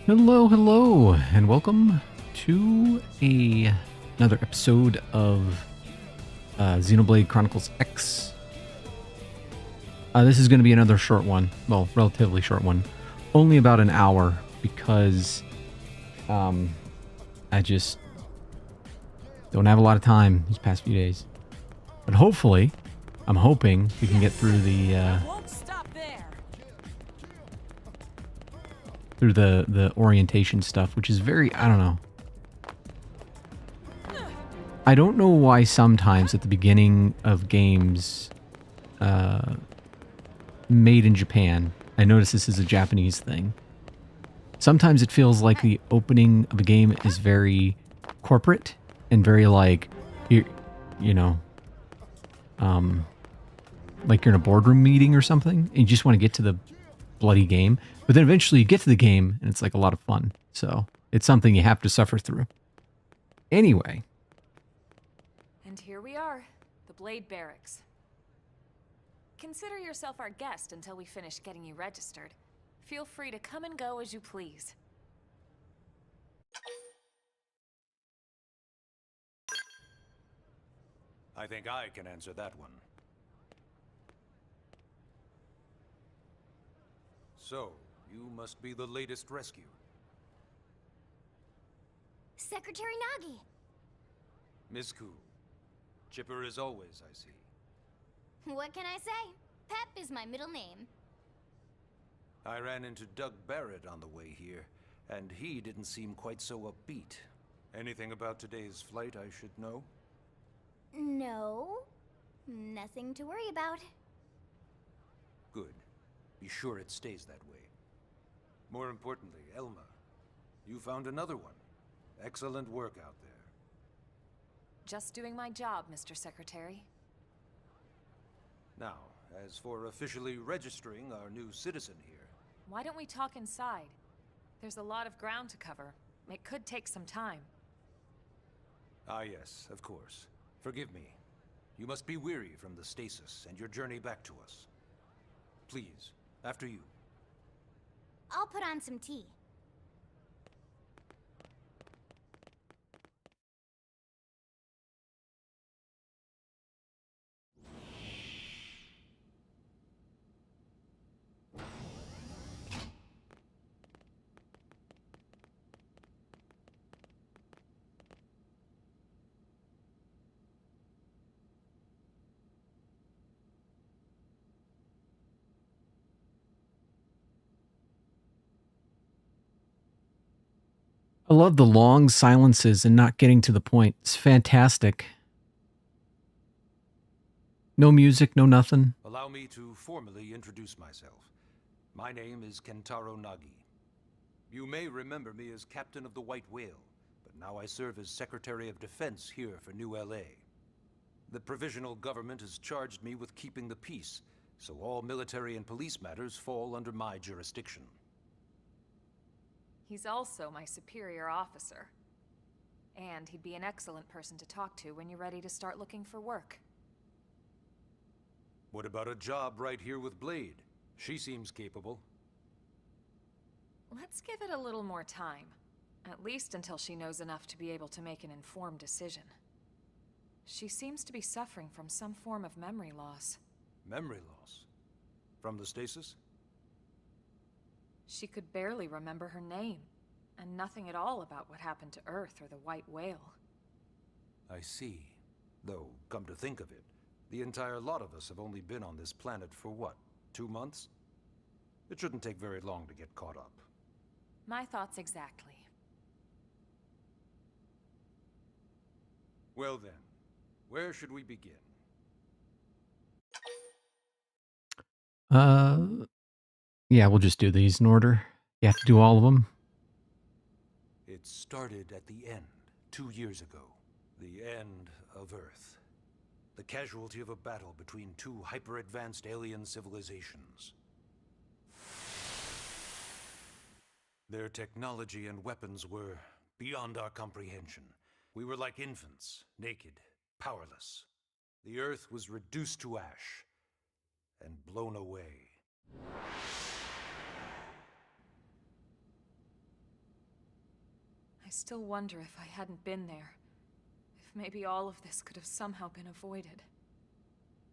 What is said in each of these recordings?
Hello, hello, and welcome to another episode of Xenoblade Chronicles X. This is going to be another short one, well, relatively short one, only about an hour because I just don't have a lot of time these past few days. But hopefully, I'm hoping we can get through the orientation stuff, which is very, I don't know. I don't know why sometimes at the beginning of games made in Japan, I notice this is a Japanese thing. Sometimes it feels like the opening of a game is very corporate and very like, you know, like you're in a boardroom meeting or something, and you just want to get to the bloody game. But then eventually you get to the game, and it's like a lot of fun. So it's something you have to suffer through. Anyway. And here we are, the Blade Barracks. Consider yourself our guest until we finish getting you registered. Feel free to come and go as you please. I think I can answer that one. So, you must be the latest rescue. Secretary Nagi! Ms. Ku. Chipper as always, I see. What can I say? Pep is my middle name. I ran into Doug Barrett on the way here, and he didn't seem quite so upbeat. Anything about today's flight I should know? No. Nothing to worry about. Good. Be sure it stays that way. More importantly, Elma, you found another one. Excellent work out there. Just doing my job, Mr. Secretary. Now, as for officially registering our new citizen here... Why don't we talk inside? There's a lot of ground to cover. It could take some time. Ah yes, of course. Forgive me. You must be weary from the stasis and your journey back to us. Please, after you. I'll put on some tea. I love the long silences and not getting to the point. It's fantastic. No music, no nothing. Allow me to formally introduce myself. My name is Kentaro Nagi. You may remember me as Captain of the White Whale, but now I serve as Secretary of Defense here for New LA. The provisional government has charged me with keeping the peace, so all military and police matters fall under my jurisdiction. He's also my superior officer. And he'd be an excellent person to talk to when you're ready to start looking for work. What about a job right here with Blade? She seems capable. Let's give it a little more time. At least until she knows enough to be able to make an informed decision. She seems to be suffering from some form of memory loss. Memory loss? From the stasis? She could barely remember her name, and nothing at all about what happened to Earth or the White Whale. I see. Though, come to think of it, the entire lot of us have only been on this planet for what, 2 months? It shouldn't take very long to get caught up. My thoughts exactly. Well then, where should we begin? Yeah, we'll just do these in order. You have to do all of them. It started at the end, 2 years ago. The end of Earth. The casualty of a battle between two hyper-advanced alien civilizations. Their technology and weapons were beyond our comprehension. We were like infants, naked, powerless. The Earth was reduced to ash and blown away. I still wonder if I hadn't been there. If maybe all of this could have somehow been avoided.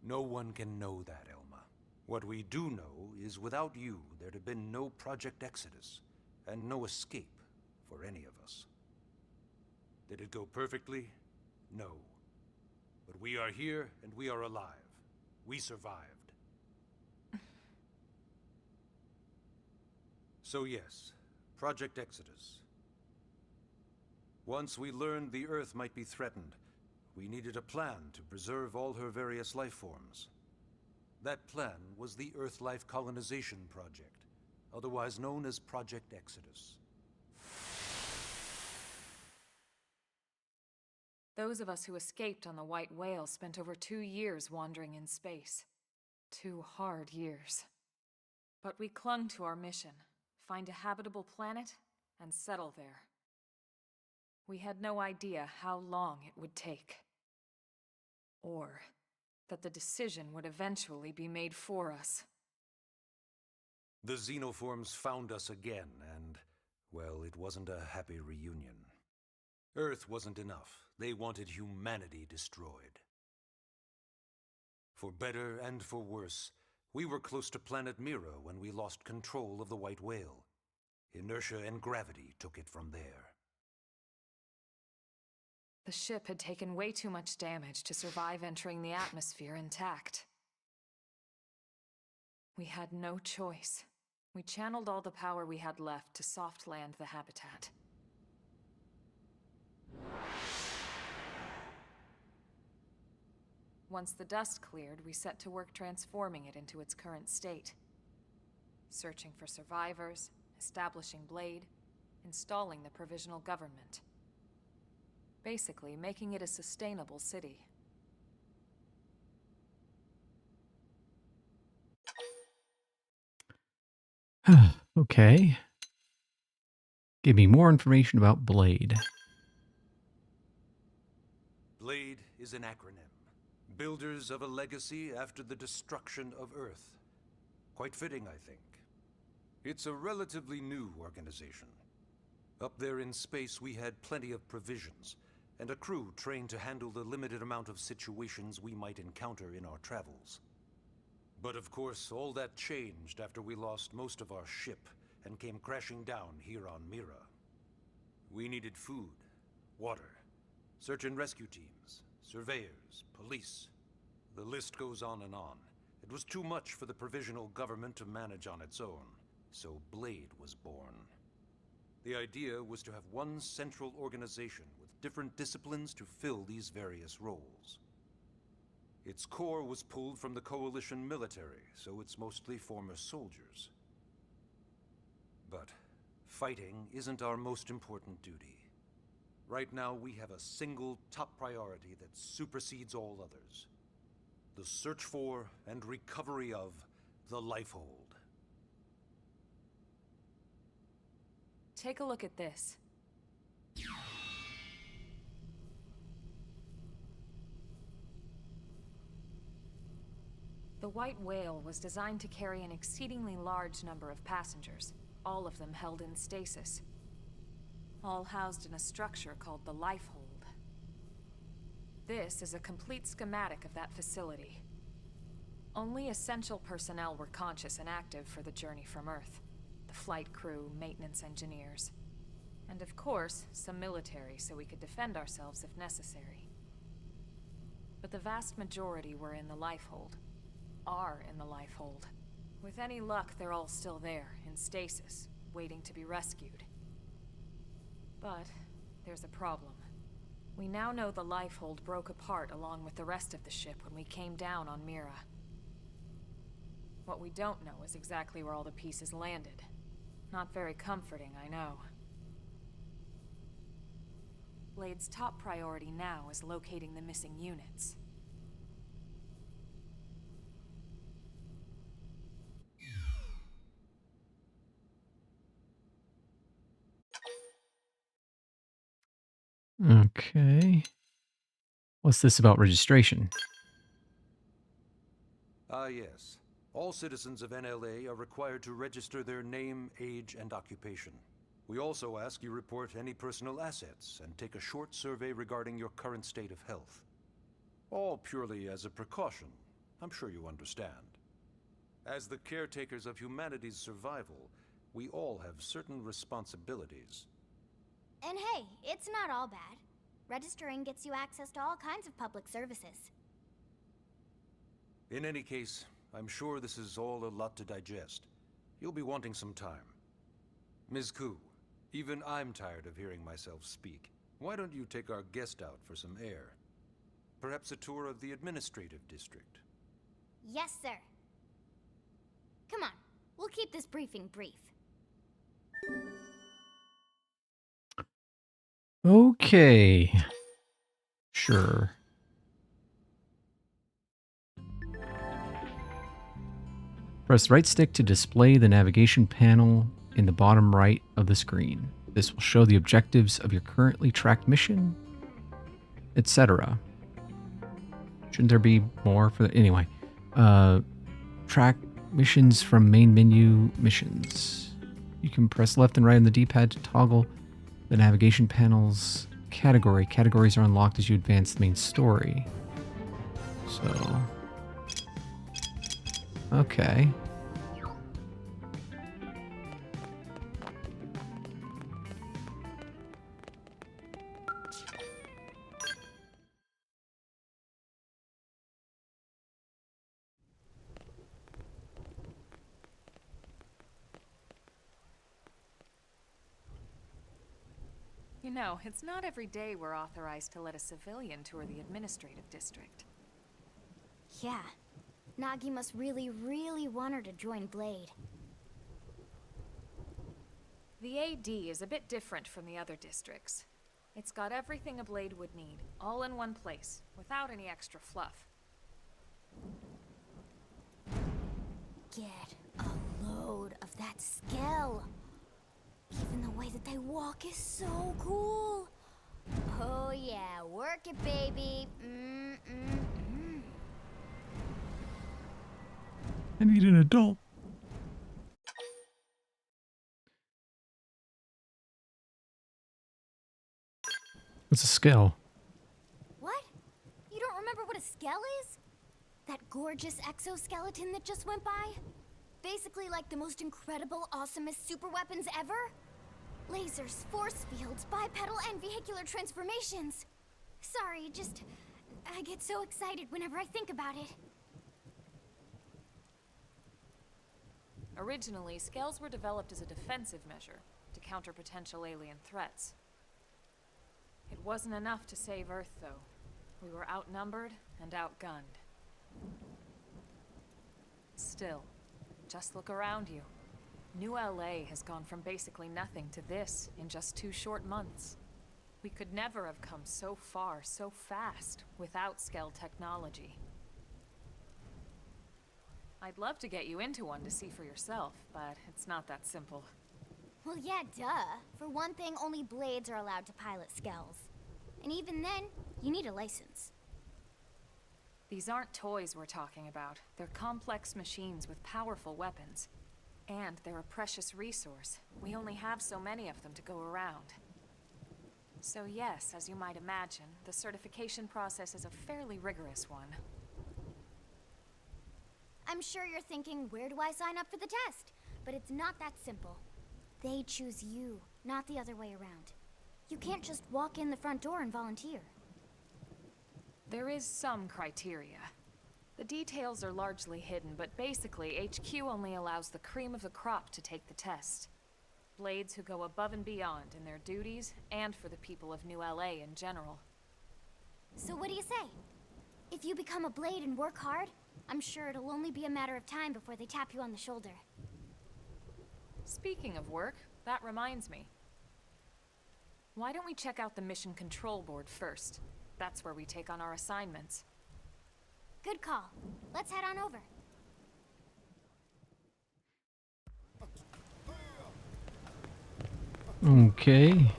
No one can know that, Elma. What we do know is without you, there'd have been no Project Exodus, and no escape for any of us. Did it go perfectly? No. But we are here, and we are alive. We survived. So yes, Project Exodus. Once we learned the Earth might be threatened, we needed a plan to preserve all her various life forms. That plan was the Earth Life Colonization Project, otherwise known as Project Exodus. Those of us who escaped on the White Whale spent over 2 years wandering in space. 2 hard years. But we clung to our mission, find a habitable planet, and settle there. We had no idea how long it would take. Or that the decision would eventually be made for us. The Xenoforms found us again, and, well, it wasn't a happy reunion. Earth wasn't enough. They wanted humanity destroyed. For better and for worse, we were close to planet Mira when we lost control of the White Whale. Inertia and gravity took it from there. The ship had taken way too much damage to survive entering the atmosphere intact. We had no choice. We channeled all the power we had left to soft land the habitat. Once the dust cleared, we set to work transforming it into its current state. Searching for survivors, establishing Blade, installing the provisional government. Basically, making it a sustainable city. Okay. Give me more information about Blade. Blade is an acronym. Builders of a legacy after the destruction of Earth. Quite fitting, I think. It's a relatively new organization. Up there in space, we had plenty of provisions, and a crew trained to handle the limited amount of situations we might encounter in our travels. But of course, all that changed after we lost most of our ship and came crashing down here on Mira. We needed food, water, search and rescue teams, surveyors, police. The list goes on and on. It was too much for the provisional government to manage on its own, so Blade was born. The idea was to have one central organization with different disciplines to fill these various roles. Its core was pulled from the Coalition military, so it's mostly former soldiers. But fighting isn't our most important duty. Right now, we have a single top priority that supersedes all others. The search for and recovery of the Lifehold. Take a look at this. The White Whale was designed to carry an exceedingly large number of passengers, all of them held in stasis. All housed in a structure called the Lifehold. This is a complete schematic of that facility. Only essential personnel were conscious and active for the journey from Earth. The flight crew, maintenance engineers. And of course, some military so we could defend ourselves if necessary. But the vast majority were in the Lifehold. Are in the Lifehold. With any luck, they're all still there, in stasis, waiting to be rescued. But there's a problem. We now know the Lifehold broke apart along with the rest of the ship when we came down on Mira. What we don't know is exactly where all the pieces landed. Not very comforting, I know. Blade's top priority now is locating the missing units. Okay. What's this about registration? Ah, yes. All citizens of NLA are required to register their name, age, and occupation. We also ask you report any personal assets and take a short survey regarding your current state of health. All purely as a precaution. I'm sure you understand. As the caretakers of humanity's survival, we all have certain responsibilities. And hey, it's not all bad. Registering gets you access to all kinds of public services. In any case, I'm sure this is all a lot to digest. You'll be wanting some time. Ms. Koo, even I'm tired of hearing myself speak. Why don't you take our guest out for some air? Perhaps a tour of the administrative district. Yes, sir. Come on, we'll keep this briefing brief. Okay. Sure. Press right stick to display the navigation panel in the bottom right of the screen. This will show the objectives of your currently tracked mission, etc. Shouldn't there be more for the... Anyway. Track missions from main menu missions. You can press left and right on the D-pad to toggle the navigation panel's category. Categories are unlocked as you advance the main story. So... okay. You know, it's not every day we're authorized to let a civilian tour the administrative district. Yeah. Nagi must really, really want her to join Blade. The AD is a bit different from the other districts. It's got everything a Blade would need, all in one place, without any extra fluff. Get a load of that skill. Even the way that they walk is so cool. Oh yeah, work it, baby. I need an adult. What's a scale? What? You don't remember what a skell is? That gorgeous exoskeleton that just went by? Basically like the most incredible, awesomest super weapons ever? Lasers, force fields, bipedal and vehicular transformations. Sorry, I get so excited whenever I think about it. Originally, scales were developed as a defensive measure to counter potential alien threats. It wasn't enough to save Earth, though. We were outnumbered and outgunned. Still, just look around you. New LA has gone from basically nothing to this in just 2 short months. We could never have come so far, so fast, without Skell technology. I'd love to get you into one to see for yourself, but it's not that simple. Well, yeah, duh. For one thing, only Blades are allowed to pilot Skells. And even then, you need a license. These aren't toys we're talking about. They're complex machines with powerful weapons. And they're a precious resource. We only have so many of them to go around. So yes, as you might imagine, the certification process is a fairly rigorous one. I'm sure you're thinking, where do I sign up for the test? But it's not that simple. They choose you, not the other way around. You can't just walk in the front door and volunteer. There is some criteria. The details are largely hidden, but basically, HQ only allows the cream of the crop to take the test. Blades who go above and beyond in their duties, and for the people of New LA in general. So what do you say? If you become a Blade and work hard, I'm sure it'll only be a matter of time before they tap you on the shoulder. Speaking of work, that reminds me. Why don't we check out the mission control board first? That's where we take on our assignments. Good call. Let's head on over. Okay.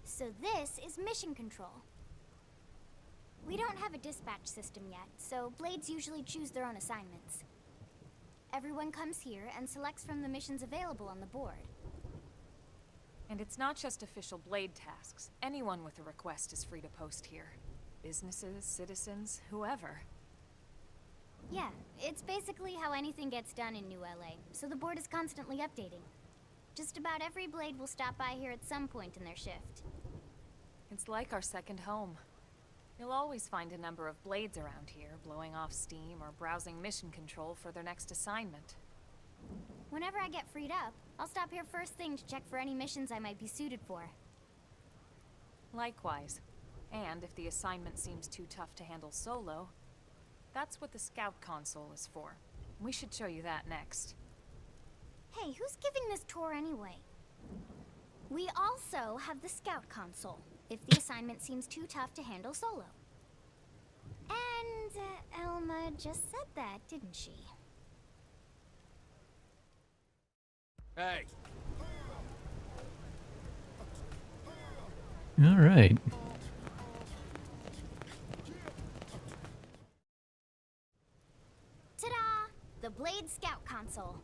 So this is mission control. We don't have a dispatch system yet, so Blades usually choose their own assignments. Everyone comes here and selects from the missions available on the board. And it's not just official Blade tasks. Anyone with a request is free to post here. Businesses, citizens, whoever. Yeah, it's basically how anything gets done in New LA, so the board is constantly updating. Just about every Blade will stop by here at some point in their shift. It's like our second home. You'll always find a number of Blades around here, blowing off steam or browsing mission control for their next assignment. Whenever I get freed up, I'll stop here first thing to check for any missions I might be suited for. Likewise. And if the assignment seems too tough to handle solo, that's what the Scout console is for. We should show you that next. Hey, who's giving this tour anyway? We also have the Scout console, if the assignment seems too tough to handle solo. And Elma just said that, didn't she? Hey! All right. Ta-da! The Blade Scout console.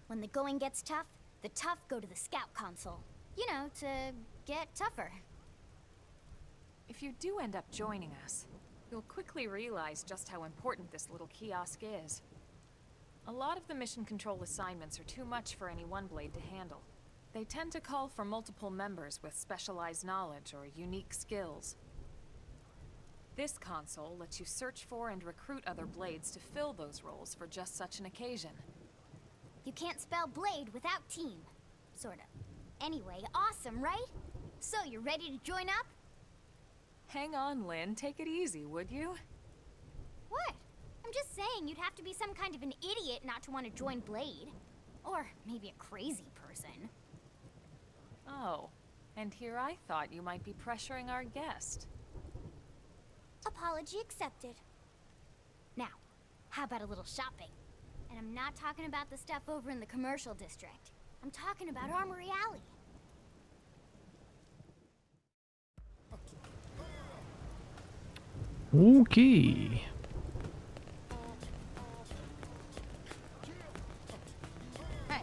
When the going gets tough, the tough go to the Scout console. You know, to get tougher. If you do end up joining us, you'll quickly realize just how important this little kiosk is. A lot of the mission control assignments are too much for any one Blade to handle. They tend to call for multiple members with specialized knowledge or unique skills. This console lets you search for and recruit other Blades to fill those roles for just such an occasion. You can't spell Blade without team. Sorta. Anyway, awesome, right? So, you're ready to join up? Hang on, Lynn. Take it easy, would you? What? I'm just saying you'd have to be some kind of an idiot not to want to join Blade. Or maybe a crazy person. Oh, and here I thought you might be pressuring our guest. Apology accepted. Now, how about a little shopping? And I'm not talking about the stuff over in the commercial district. I'm talking about Armory Alley. Okay. Hey.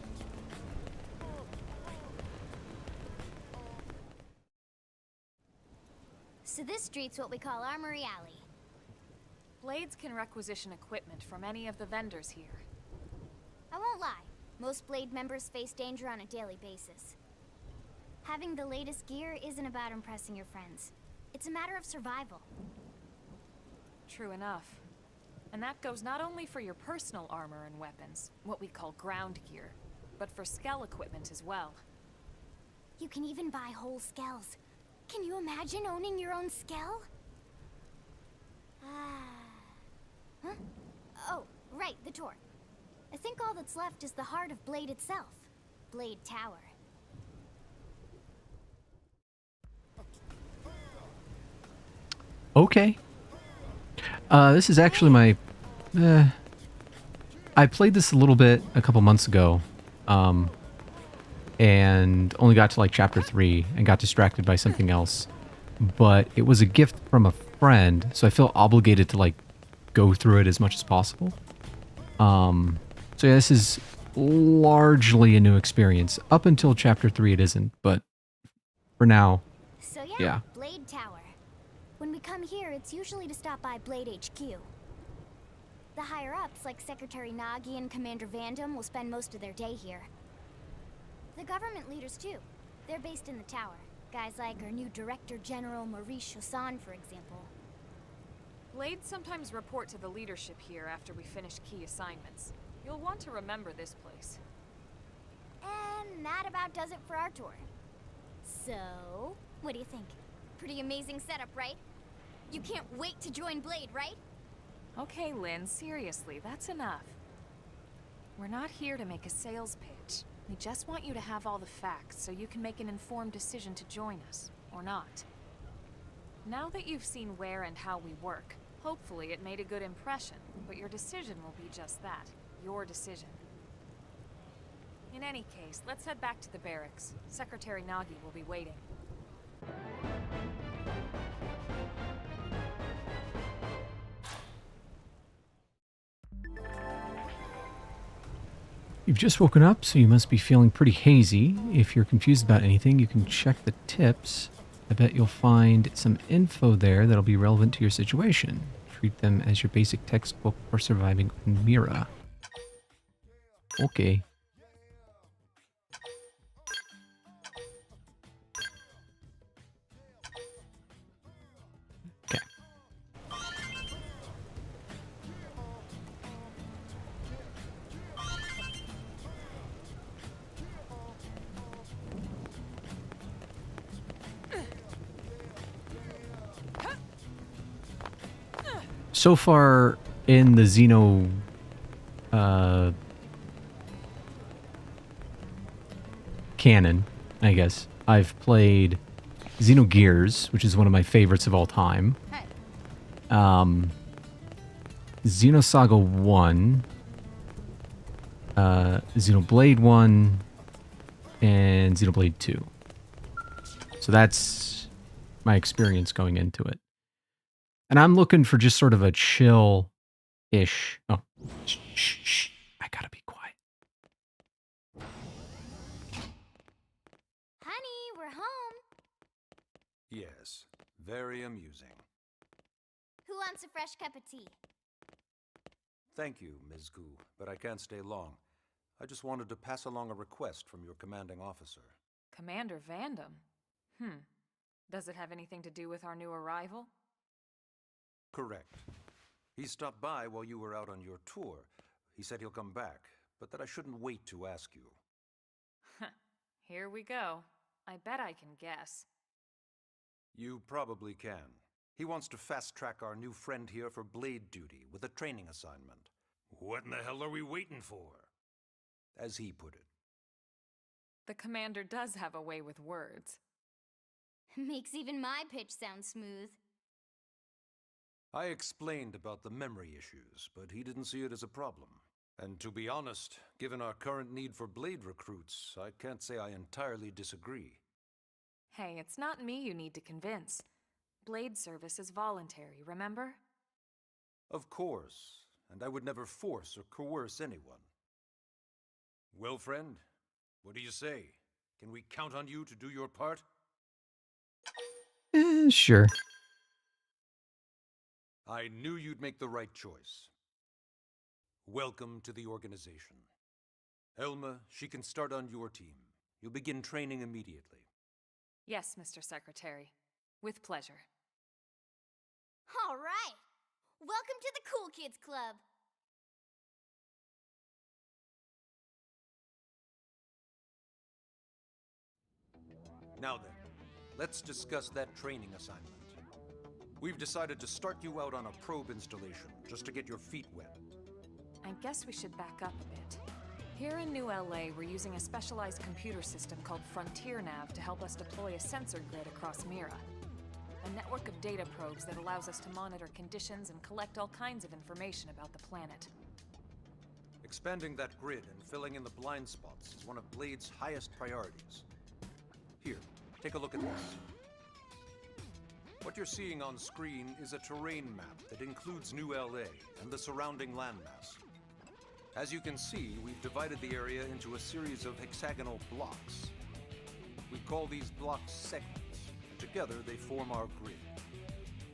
So this street's what we call Armory Alley. Blades can requisition equipment from any of the vendors here. I won't lie, most Blade members face danger on a daily basis. Having the latest gear isn't about impressing your friends. It's a matter of survival. True enough. And that goes not only for your personal armor and weapons, what we call ground gear, but for Skell equipment as well. You can even buy whole skells. Can you imagine owning your own skell? Huh? Oh, right, the tour. I think all that's left is the heart of Blade itself. Blade Tower. Okay. This is actually my... I played this a little bit a couple months ago. And only got to like chapter 3 and got distracted by something else. But it was a gift from a friend, so I feel obligated to like go through it as much as possible. So yeah, this is largely a new experience. Up until chapter 3 it isn't, but for now, So yeah. Blade Tower. When we come here, it's usually to stop by Blade HQ. The higher-ups, like Secretary Nagi and Commander Vandom, will spend most of their day here. The government leaders, too. They're based in the tower. Guys like our new Director General Maurice Chassan, for example. Blades sometimes report to the leadership here after we finish key assignments. You'll want to remember this place. And that about does it for our tour. So, what do you think? Pretty amazing setup, right? You can't wait to join Blade, right? Okay, Lynn, seriously, that's enough. We're not here to make a sales pitch. We just want you to have all the facts so you can make an informed decision to join us, or not. Now that you've seen where and how we work, hopefully it made a good impression, but your decision will be just that, your decision. In any case, let's head back to the barracks. Secretary Nagi will be waiting. You've just woken up, so you must be feeling pretty hazy. If you're confused about anything, you can check the tips. I bet you'll find some info there that'll be relevant to your situation. Treat them as your basic textbook for surviving in Mira. Okay. Okay. So far in the Xeno canon, I guess, I've played Xenogears, which is one of my favorites of all time. Xenosaga 1, Xenoblade 1, and Xenoblade 2. So that's my experience going into it. And I'm looking for just sort of a chill-ish... Oh, shh, shh, shh. I gotta be quiet. Honey, we're home. Yes, very amusing. Who wants a fresh cup of tea? Thank you, Ms. Gu, but I can't stay long. I just wanted to pass along a request from your commanding officer. Commander Vandam? Does it have anything to do with our new arrival? Correct. He stopped by while you were out on your tour. He said he'll come back, but that I shouldn't wait to ask you. Here we go. I bet I can guess. You probably can. He wants to fast-track our new friend here for blade duty with a training assignment. What in the hell are we waiting for? As he put it. The commander does have a way with words. Makes even my pitch sound smooth. I explained about the memory issues, but he didn't see it as a problem. And to be honest, given our current need for blade recruits, I can't say I entirely disagree. Hey, it's not me you need to convince. Blade service is voluntary, remember? Of course, and I would never force or coerce anyone. Well, friend, what do you say? Can we count on you to do your part? Sure. I knew you'd make the right choice. Welcome to the organization. Elma, she can start on your team. You'll begin training immediately. Yes, Mr. Secretary. With pleasure. All right. Welcome to the Cool Kids Club. Now then, let's discuss that training assignment. We've decided to start you out on a probe installation, just to get your feet wet. I guess we should back up a bit. Here in New LA, we're using a specialized computer system called Frontier Nav to help us deploy a sensor grid across Mira. A network of data probes that allows us to monitor conditions and collect all kinds of information about the planet. Expanding that grid and filling in the blind spots is one of Blade's highest priorities. Here, take a look at this. What you're seeing on screen is a terrain map that includes New LA and the surrounding landmass. As you can see, we've divided the area into a series of hexagonal blocks. We call these blocks segments, and together they form our grid.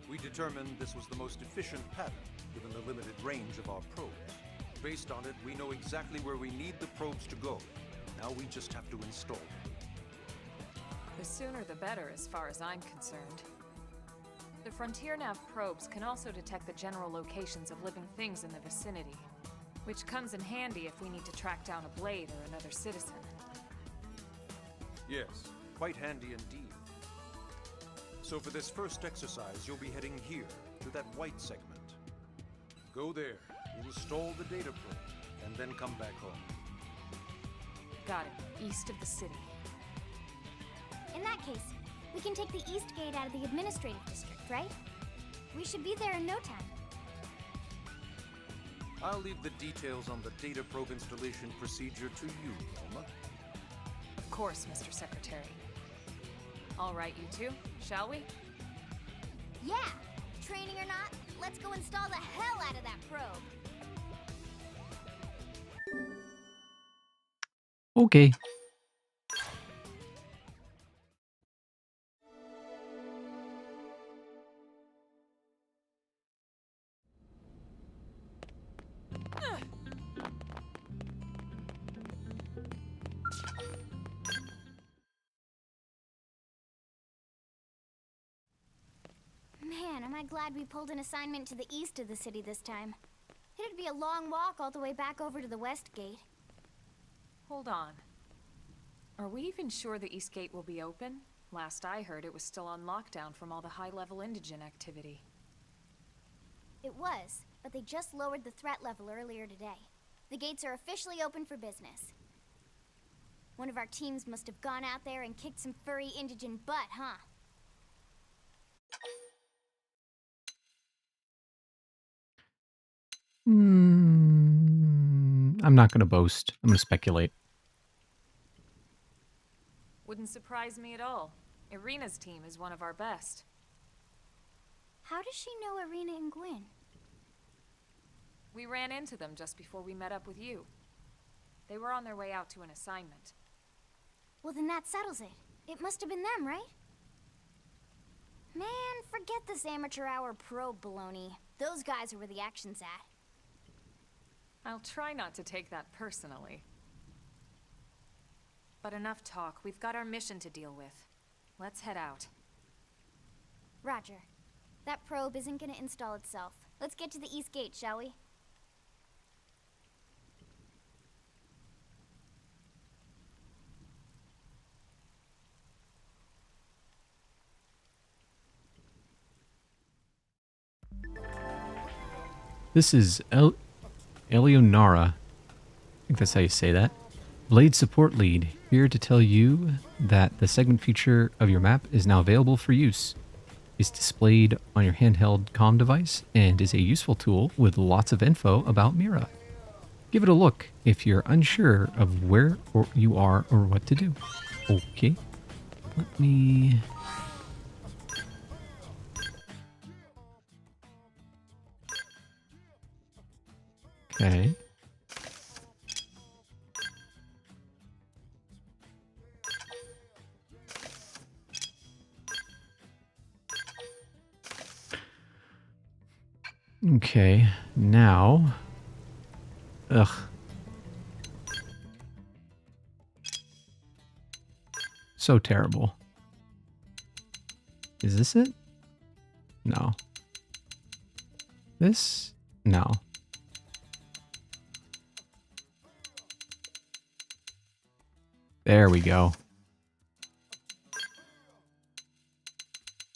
We determined this was the most efficient pattern, given the limited range of our probes. Based on it, we know exactly where we need the probes to go. Now we just have to install them. The sooner the better, as far as I'm concerned. The Frontier Nav probes can also detect the general locations of living things in the vicinity, which comes in handy if we need to track down a blade or another citizen. Yes, quite handy indeed. So for this first exercise, you'll be heading here, to that white segment. Go there, install the data probe, and then come back home. Got it. East of the city. In that case, we can take the east gate out of the administrative district, right? We should be there in no time. I'll leave the details on the data probe installation procedure to you, Elma. Of course, Mr. Secretary. All right, you two, shall we? Yeah! Training or not, let's go install the hell out of that probe! Okay. Man, am I glad we pulled an assignment to the east of the city this time. It'd be a long walk all the way back over to the west gate. Hold on. Are we even sure the East Gate will be open? Last I heard, it was still on lockdown from all the high-level indigent activity. It was, but they just lowered the threat level earlier today. The gates are officially open for business. One of our teams must have gone out there and kicked some furry indigent butt, huh? I'm not going to boast. I'm going to speculate. Wouldn't surprise me at all. Irina's team is one of our best. How does she know Irina and Gwyn? We ran into them just before we met up with you. They were on their way out to an assignment. Well, then that settles it. It must have been them, right? Man, forget this amateur hour probe baloney. Those guys are where the action's at. I'll try not to take that personally. But enough talk. We've got our mission to deal with. Let's head out. Roger. That probe isn't gonna install itself. Let's get to the East Gate, shall we? This is Eleonora. I think that's how you say that. Blade Support Lead, here to tell you that the segment feature of your map is now available for use. It's displayed on your handheld comm device and is a useful tool with lots of info about Mira. Give it a look if you're unsure of where you are or what to do. Okay, let me... Okay. Okay, now... Ugh. So terrible. Is this it? No. This? No. There we go.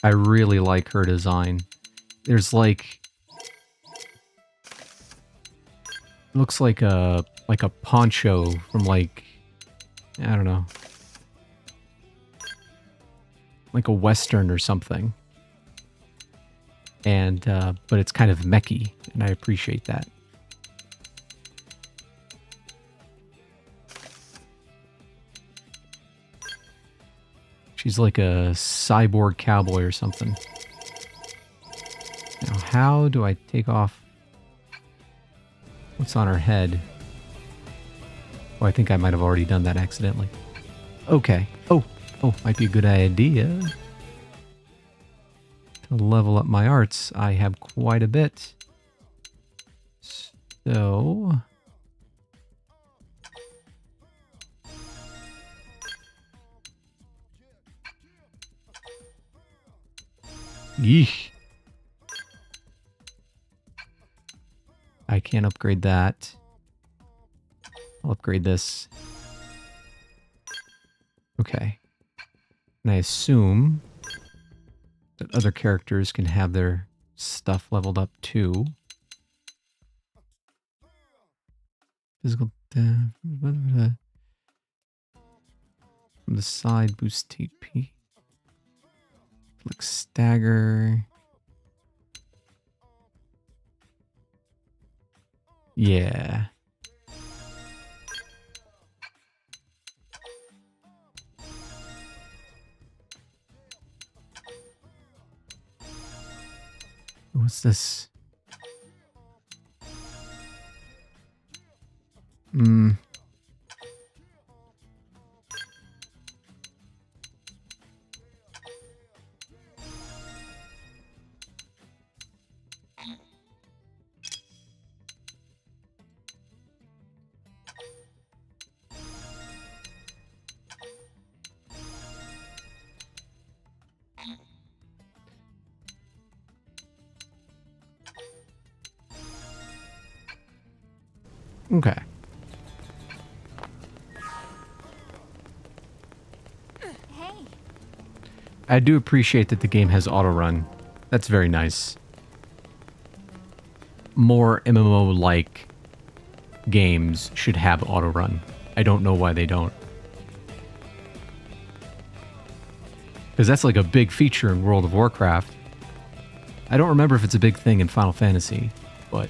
I really like her design. There's like... Looks like a poncho from like... I don't know. Like a western or something. And, but it's kind of mechy, and I appreciate that. She's like a cyborg cowboy or something. Now, how do I take off... What's on her head? Oh, I think I might have already done that accidentally. Okay. Oh, might be a good idea. To level up my arts, I have quite a bit. So... Yeesh. I can't upgrade that. I'll upgrade this. Okay. And I assume that other characters can have their stuff leveled up too. Physical from the side, boost TP. Flick stagger. Yeah. What's this? Okay. Hey, I do appreciate that the game has auto run. That's very nice. More MMO-like games should have auto run. I don't know why they don't. Because that's like a big feature in World of Warcraft. I don't remember if it's a big thing in Final Fantasy, but...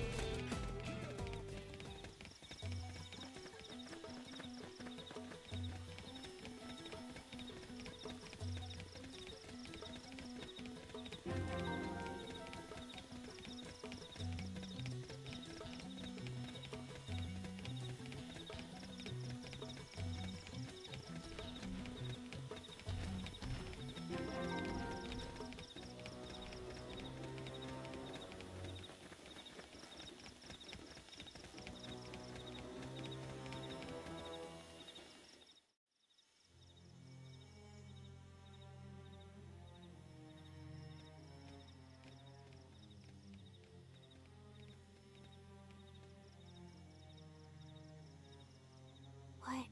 what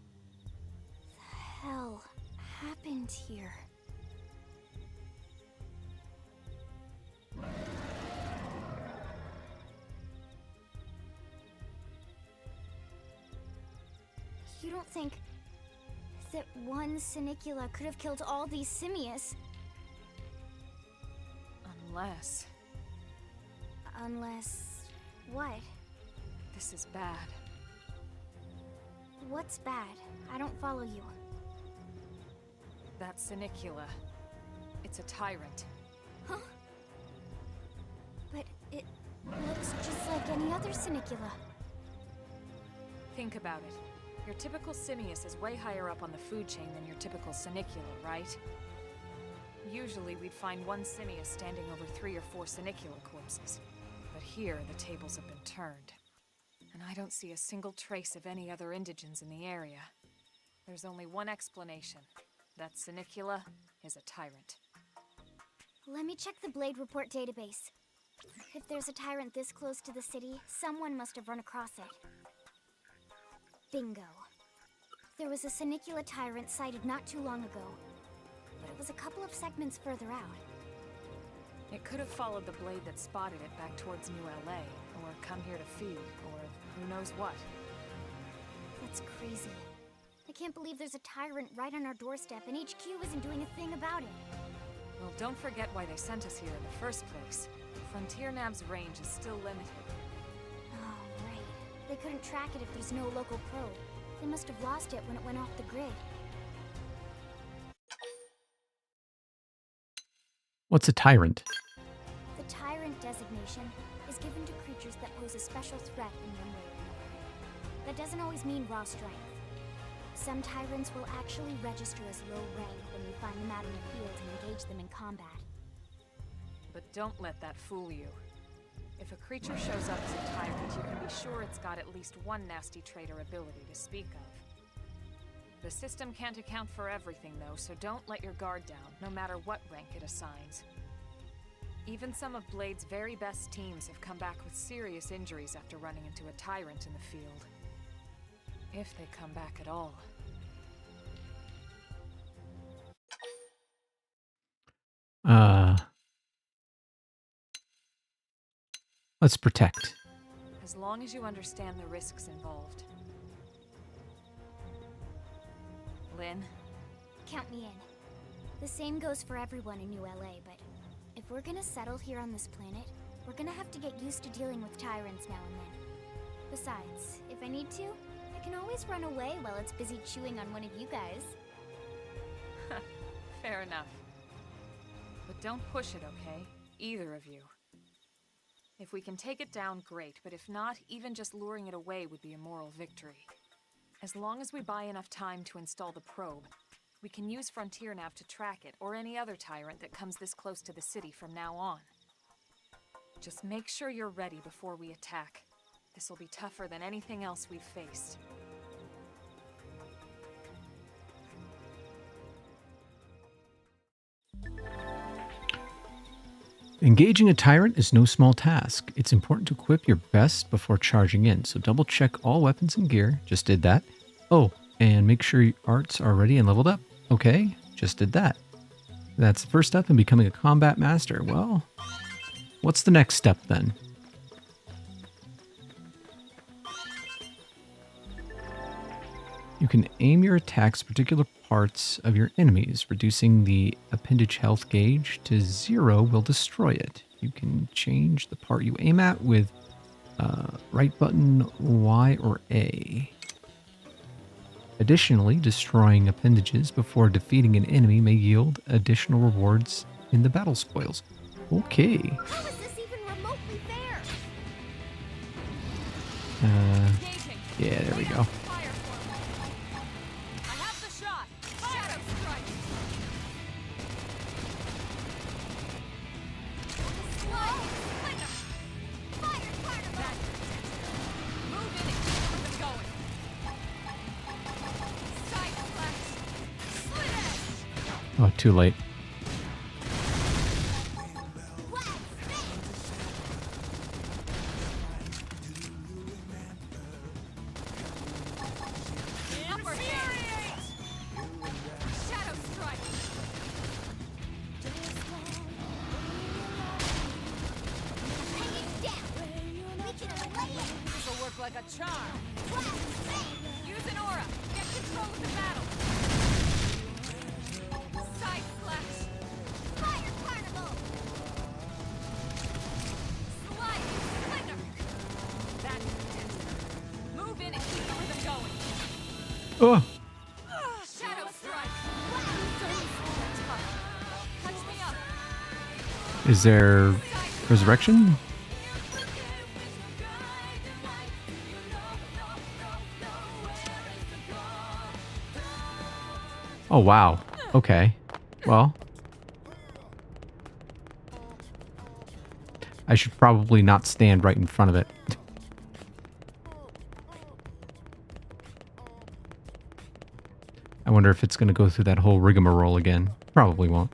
the hell happened here? You don't think that one Sinicula could have killed all these simius? Unless Unless... what? this is bad. What's bad? I don't follow you. That Sinicula. It's a tyrant. Huh? But it looks just like any other Sinicula. Think about it. Your typical simius is way higher up on the food chain than your typical Sinicula, right? Usually we'd find one simius standing over 3 or 4 Sinicula corpses. But here, the tables have been turned. And I don't see a single trace of any other indigents in the area. There's only one explanation. That Sinicula is a tyrant. Let me check the Blade Report database. If there's a tyrant this close to the city, someone must have run across it. Bingo. There was a Sinicula tyrant sighted not too long ago, but it was a couple of segments further out. It could have followed the blade that spotted it back towards New LA, or come here to feed, or who knows what. That's crazy. I can't believe there's a tyrant right on our doorstep and HQ isn't doing a thing about it. Well, don't forget why they sent us here in the first place. Frontier Nav's range is still limited. Oh, right. They couldn't track it if there's no local probe. They must have lost it when it went off the grid. What's a tyrant? The tyrant designation is given to creatures that pose a special threat in one way or another. That doesn't always mean raw strength. Some tyrants will actually register as low rank when we find them out in the field and engage them in combat. But don't let that fool you. If a creature shows up as a tyrant, you can be sure it's got at least one nasty trait or ability to speak of. The system can't account for everything, though, so don't let your guard down, no matter what rank it assigns. Even some of Blade's very best teams have come back with serious injuries after running into a tyrant in the field. If they come back at all. Let's protect. As long as you understand the risks involved. Lynn? Count me in. The same goes for everyone in New LA, but if we're gonna settle here on this planet, we're gonna have to get used to dealing with tyrants now and then. Besides, if I need to, I can always run away while it's busy chewing on one of you guys. Fair enough. But don't push it, okay? Either of you. If we can take it down, great, but if not, even just luring it away would be a moral victory. As long as we buy enough time to install the probe, we can use Frontier Nav to track it, or any other tyrant that comes this close to the city from now on. Just make sure you're ready before we attack. This will be tougher than anything else we've faced. Engaging a tyrant is no small task. It's important to equip your best before charging in, so double check all weapons and gear. Just did that. Oh, and make sure your arts are ready and leveled up. Okay, just did that. That's the first step in becoming a combat master. Well, what's the next step then? You can aim your attacks at particular parts of your enemies. Reducing the appendage health gauge to 0 will destroy it. You can change the part you aim at with right button, Y, or A. Additionally, destroying appendages before defeating an enemy may yield additional rewards in the battle spoils. Okay. How is this even remotely fair? Engaging. Yeah, there we go. Fire for me. I have the shot. Shadow strike. Slow! Flinger! Fire carnival! Move in and keep them going. Side flash. Slit edge. Oh, too late. Blast! Infuriate. Shadow strike. Hang it down! We can lay it! This will work like a charm. Blast! Use an aura. Get control of the battle. Side flash. Fire carnival! Slide. Flinger. That's it. Move in and keep the rhythm going. Oh, Shadow strike. Touch me up. is there resurrection? Oh, wow. Okay. Well, I should probably not stand right in front of it. I wonder if it's going to go through that whole rigmarole again. Probably won't.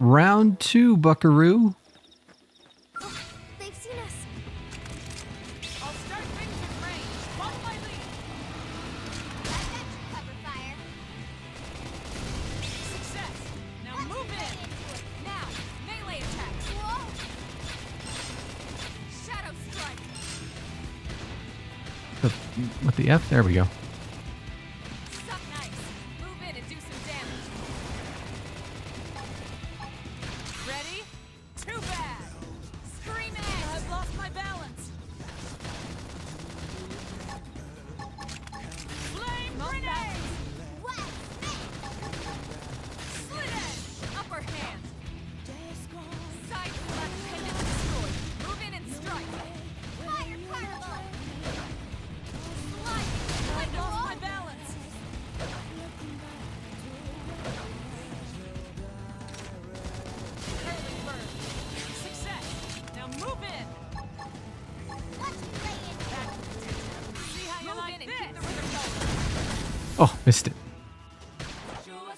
Round 2, Buckaroo. They've seen us. I'll start things at range. Follow my lead. I've got you, cover fire. Success. Now Let's move lay in. into it. Now, melee attacks. Whoa! Shadow strike. With the F, there we go. Suck nice. Move in and do some damage. Ready? Too bad. Scream edge. I've lost my balance. Flame grenade. Blast! Slit edge. Upper hand. Side left pendant destroyed. Move in and strike. Fire carnival! Slide. I lost my balance. Curling bird. Success. Now move in. Let's lay into it. See how you like in and keep the rhythm going. Oh, missed it. Slide.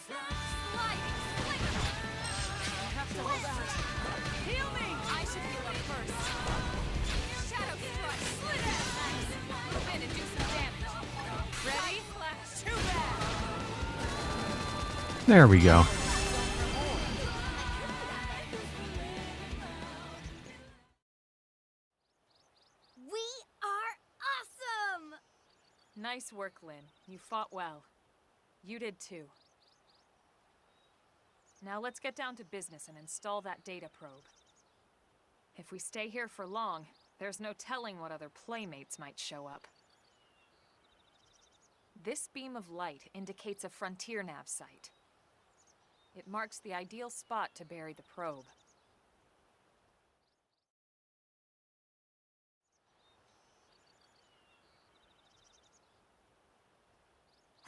Flicker. I'll have to hold out. Heal me. I should heal up first. Shadow strike. Slit edge. Move in and do some damage. Ready? Too bad. There we go. We are awesome! Nice work, Lynn. You fought well. You did too. Now let's get down to business and install that data probe. If we stay here for long, there's no telling what other playmates might show up. This beam of light indicates a frontier nav site. It marks the ideal spot to bury the probe.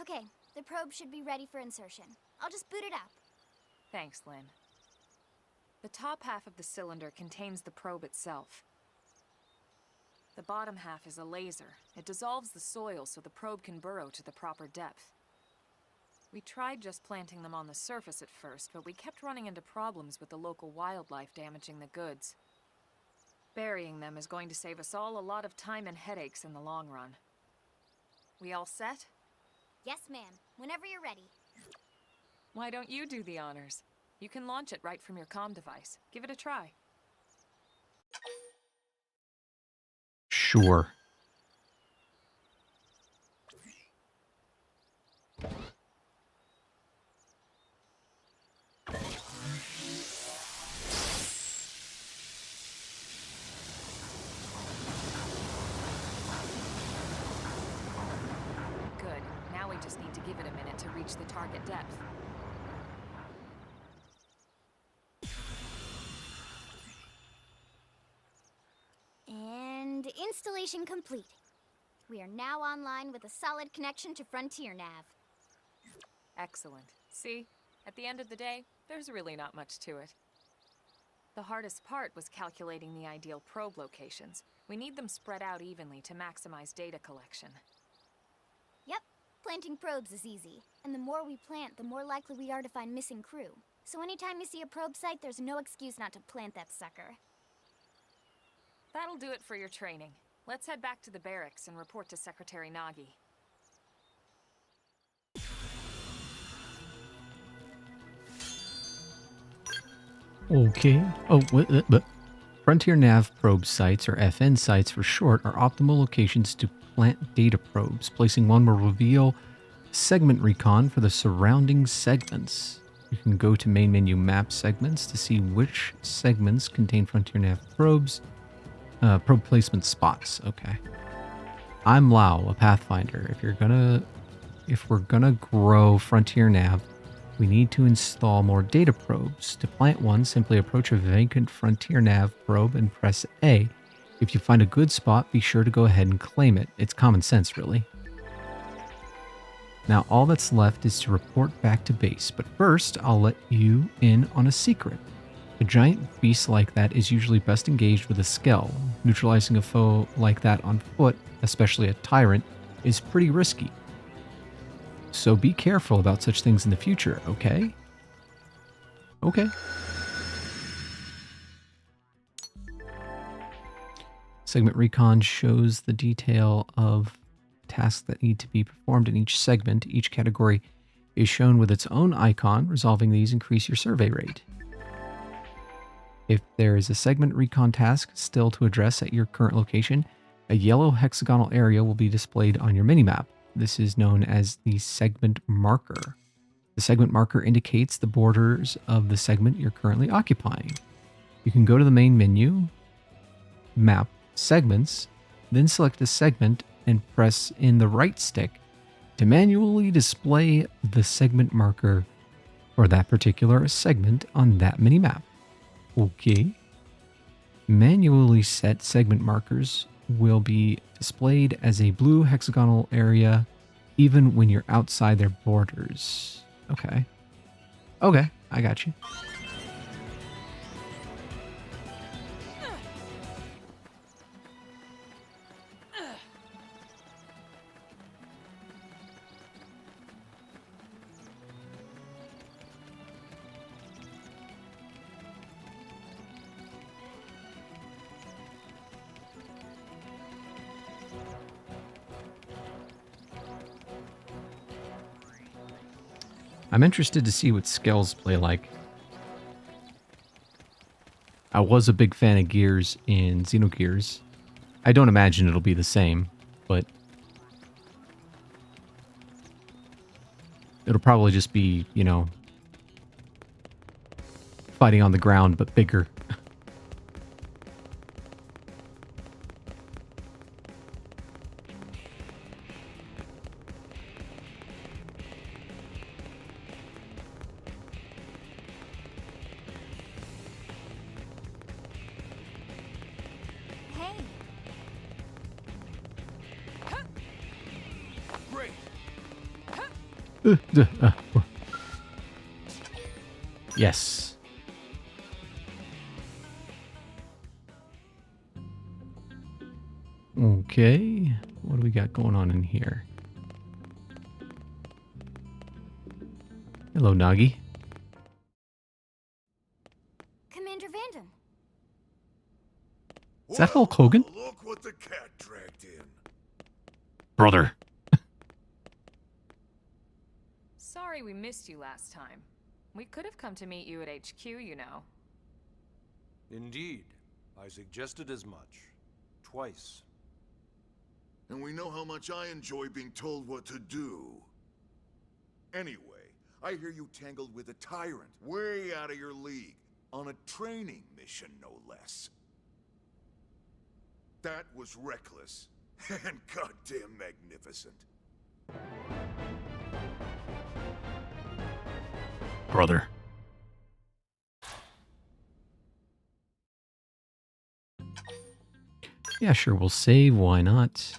Okay, the probe should be ready for insertion. I'll just boot it up. Thanks, Lynn. The top half of the cylinder contains the probe itself. The bottom half is a laser. It dissolves the soil so the probe can burrow to the proper depth. We tried just planting them on the surface at first, but we kept running into problems with the local wildlife damaging the goods. Burying them is going to save us all a lot of time and headaches in the long run. We all set? Yes, ma'am. Whenever you're ready. Why don't you do the honors? You can launch it right from your comm device. Give it a try. Sure. Good. Now we just need to give it a minute to reach the target depth. And installation complete. We are now online with a solid connection to Frontier Nav. Excellent. See? At the end of the day, there's really not much to it. The hardest part was calculating the ideal probe locations. We need them spread out evenly to maximize data collection. Yep, planting probes is easy. And the more we plant, the more likely we are to find missing crew. So anytime you see a probe site, there's no excuse not to plant that sucker. That'll do it for your training. Let's head back to the barracks and report to Secretary Nagi. Okay. Oh, what? Frontier Nav probe sites, or FN sites for short, are optimal locations to plant data probes. Placing one will reveal segment recon for the surrounding segments. You can go to main menu map segments to see which segments contain Frontier Nav probes. Probe placement spots. Okay. I'm Lau, a Pathfinder. If we're gonna grow Frontier Nav, we need to install more data probes. To plant one, simply approach a vacant Frontier Nav probe and press A. If you find a good spot, be sure to go ahead and claim it. It's common sense, really. Now, all that's left is to report back to base, but first, I'll let you in on a secret. A giant beast like that is usually best engaged with a skell. Neutralizing a foe like that on foot, especially a tyrant, is pretty risky. So be careful about such things in the future, okay? Okay. Segment Recon shows the detail of tasks that need to be performed in each segment. Each category is shown with its own icon. Resolving these increase your survey rate. If there is a segment recon task still to address at your current location, a yellow hexagonal area will be displayed on your minimap. This is known as the segment marker. The segment marker indicates the borders of the segment you're currently occupying. You can go to the main menu, map, segments, then select a segment and press in the right stick to manually display the segment marker for that particular segment on that minimap. Okay. Manually set segment markers will be displayed as a blue hexagonal area even when you're outside their borders. Okay. Okay, I got you. I'm interested to see what Skells play like. I was a big fan of Gears in Xenogears. I don't imagine it'll be the same, but it'll probably just be, you know, fighting on the ground, but bigger. Great. Yes. Okay. What do we got going on in here? Hello, Nagi. Commander Vanden. Is that Hulk Hogan? Look what the cat dragged in. Brother. Sorry we missed you last time. We could have come to meet you at HQ, you know. Indeed. I suggested as much. Twice. And we know how much I enjoy being told what to do. Anyway, I hear you tangled with a tyrant, way out of your league, on a training mission, no less. That was reckless, and goddamn magnificent. Brother. Yeah, sure, we'll save. Why not?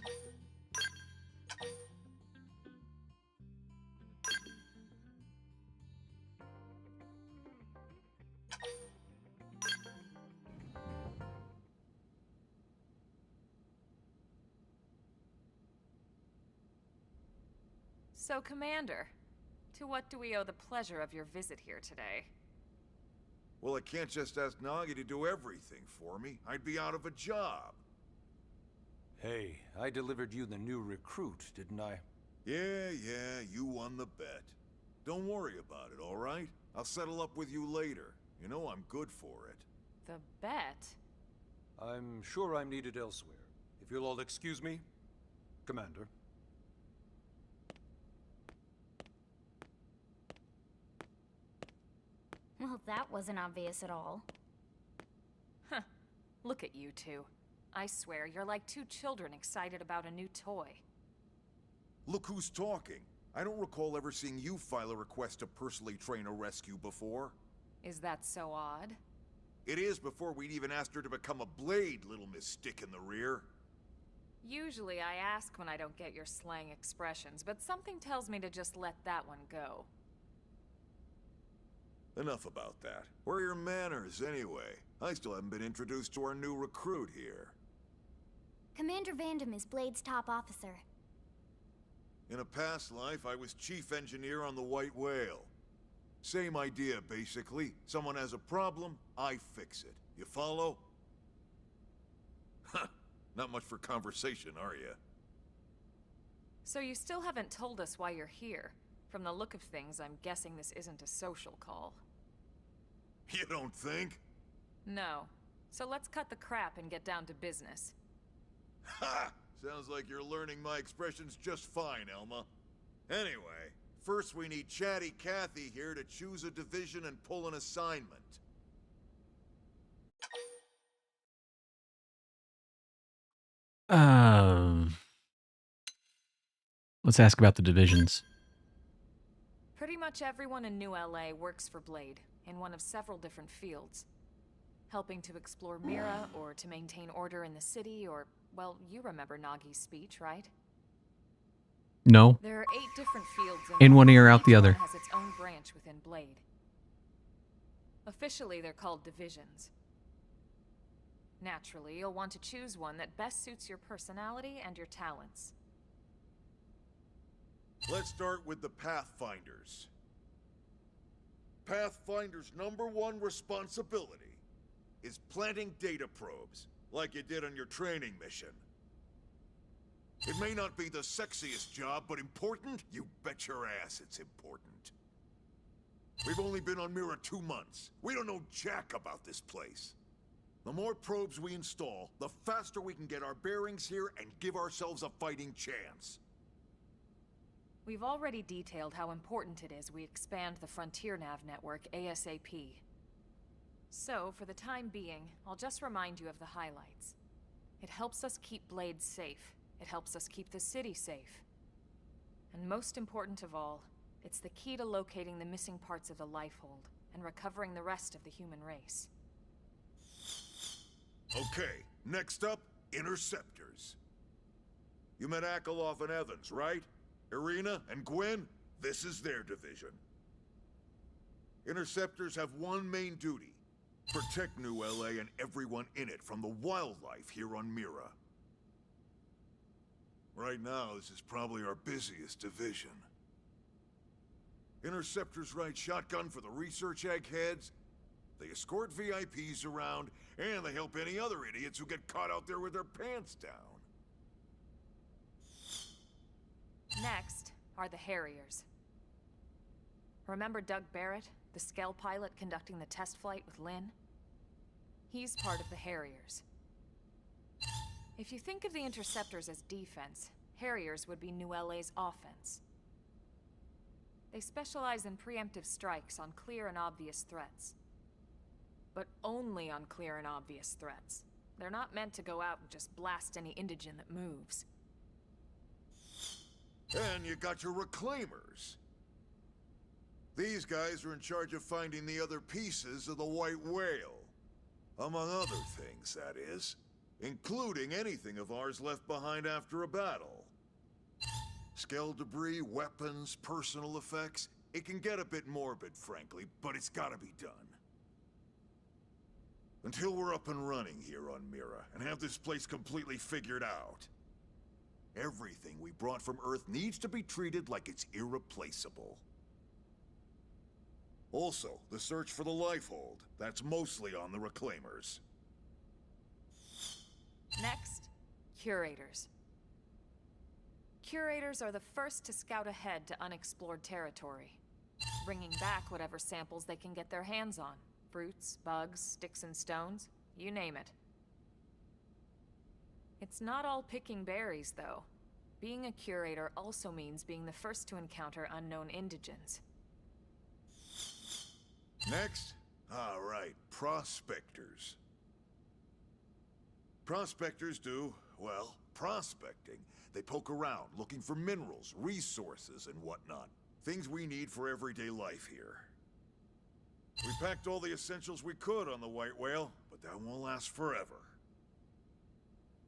So, Commander, to what do we owe the pleasure of your visit here today? Well, I can't just ask Nagi to do everything for me. I'd be out of a job. Hey, I delivered you the new recruit, didn't I? Yeah, you won the bet. Don't worry about it, all right? I'll settle up with you later. You know I'm good for it. The bet? I'm sure I'm needed elsewhere. If you'll all excuse me, Commander. Well, that wasn't obvious at all. Huh. Look at you two. I swear, you're like two children excited about a new toy. Look who's talking. I don't recall ever seeing you file a request to personally train a rescue before. Is that so odd? It is before we'd even asked her to become a blade, little Miss Stick in the rear. Usually I ask when I don't get your slang expressions, but something tells me to just let that one go. Enough about that. Where are your manners, anyway? I still haven't been introduced to our new recruit here. Commander Vanden is Blade's top officer. In a past life, I was chief engineer on the White Whale. Same idea, basically. Someone has a problem, I fix it. You follow? Huh. Not much for conversation, are you? So you still haven't told us why you're here. From the look of things, I'm guessing this isn't a social call. You don't think? No. So let's cut the crap and get down to business. Ha! Sounds like you're learning my expressions just fine, Elma. Anyway, first we need Chatty Cathy here to choose a division and pull an assignment. Let's ask about the divisions. Pretty much everyone in New LA works for Blade, in one of several different fields. Helping to explore Mira, or to maintain order in the city, or, well, you remember Nagi's speech, right? No. There are 8 different fields In one ear, out the each other. one has its own branch within Blade. Officially, they're called divisions. Naturally, you'll want to choose one that best suits your personality and your talents. Let's start with the Pathfinders. Pathfinder's #1 responsibility is planting data probes, like you did on your training mission. It may not be the sexiest job, but important? You bet your ass it's important. We've only been on Mira 2 months. We don't know jack about this place. The more probes we install, the faster we can get our bearings here and give ourselves a fighting chance. We've already detailed how important it is we expand the Frontier Nav network ASAP. So, for the time being, I'll just remind you of the highlights. It helps us keep Blade safe. It helps us keep the city safe. And most important of all, it's the key to locating the missing parts of the Lifehold and recovering the rest of the human race. Okay, next up, Interceptors. You met Akalov and Evans, right? Irina and Gwen, this is their division. Interceptors have one main duty. Protect New LA and everyone in it from the wildlife here on Mira. Right now, this is probably our busiest division. Interceptors ride shotgun for the research eggheads, they escort VIPs around, and they help any other idiots who get caught out there with their pants down. Next are the Harriers. Remember Doug Barrett, the Skell pilot conducting the test flight with Lynn? He's part of the Harriers. If you think of the Interceptors as defense, Harriers would be New LA's offense. They specialize in preemptive strikes on clear and obvious threats. But only on clear and obvious threats. They're not meant to go out and just blast any indigene that moves. And you got your Reclaimers. These guys are in charge of finding the other pieces of the White Whale. Among other things, that is. Including anything of ours left behind after a battle. Skell debris, weapons, personal effects. It can get a bit morbid, frankly, but it's gotta be done. Until we're up and running here on Mira, and have this place completely figured out. Everything we brought from Earth needs to be treated like it's irreplaceable. Also, the search for the Lifehold. That's mostly on the Reclaimers. Next, Curators. Curators are the first to scout ahead to unexplored territory, bringing back whatever samples they can get their hands on. Fruits, bugs, sticks and stones, you name it. It's not all picking berries, though. Being a curator also means being the first to encounter unknown indigens. Next? All right, prospectors. Prospectors do, well, prospecting. They poke around, looking for minerals, resources, and whatnot. Things we need for everyday life here. We packed all the essentials we could on the White Whale, but that won't last forever.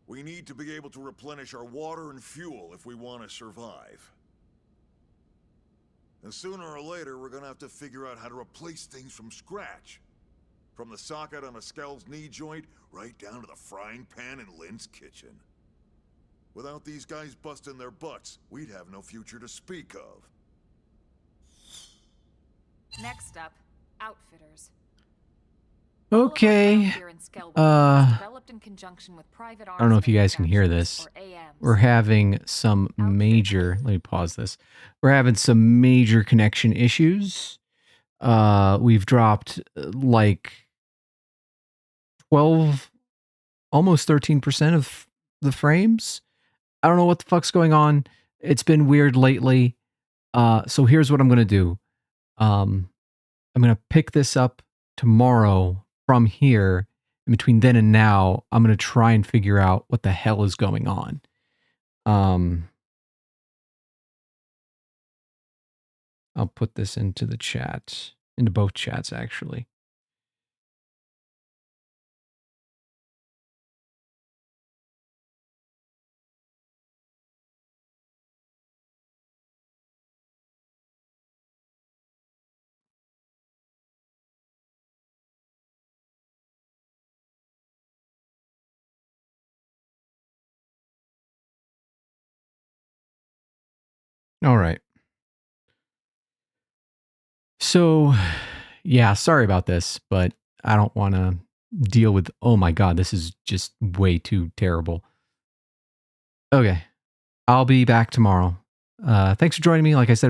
We need to be able to replenish our water and fuel if we want to survive. And sooner or later, we're gonna have to figure out how to replace things from scratch. From the socket on a Skell's knee joint, right down to the frying pan in Lynn's kitchen. Without these guys busting their butts, we'd have no future to speak of. Next up, Outfitters. Okay. Developed in conjunction with private I don't know if you guys can hear this. We're having some major, let me pause this. We're having some major connection issues. We've dropped like 12, almost 13% of the frames. I don't know what the fuck's going on. It's been weird lately. So here's what I'm going to do. I'm going to pick this up tomorrow from here. In between then and now, I'm going to try and figure out what the hell is going on. I'll put this into the chat, into both chats, actually. All right. So, yeah, sorry about this, but I don't want to deal with, oh my God, this is just way too terrible. Okay. I'll be back tomorrow. Thanks for joining me. Like I said,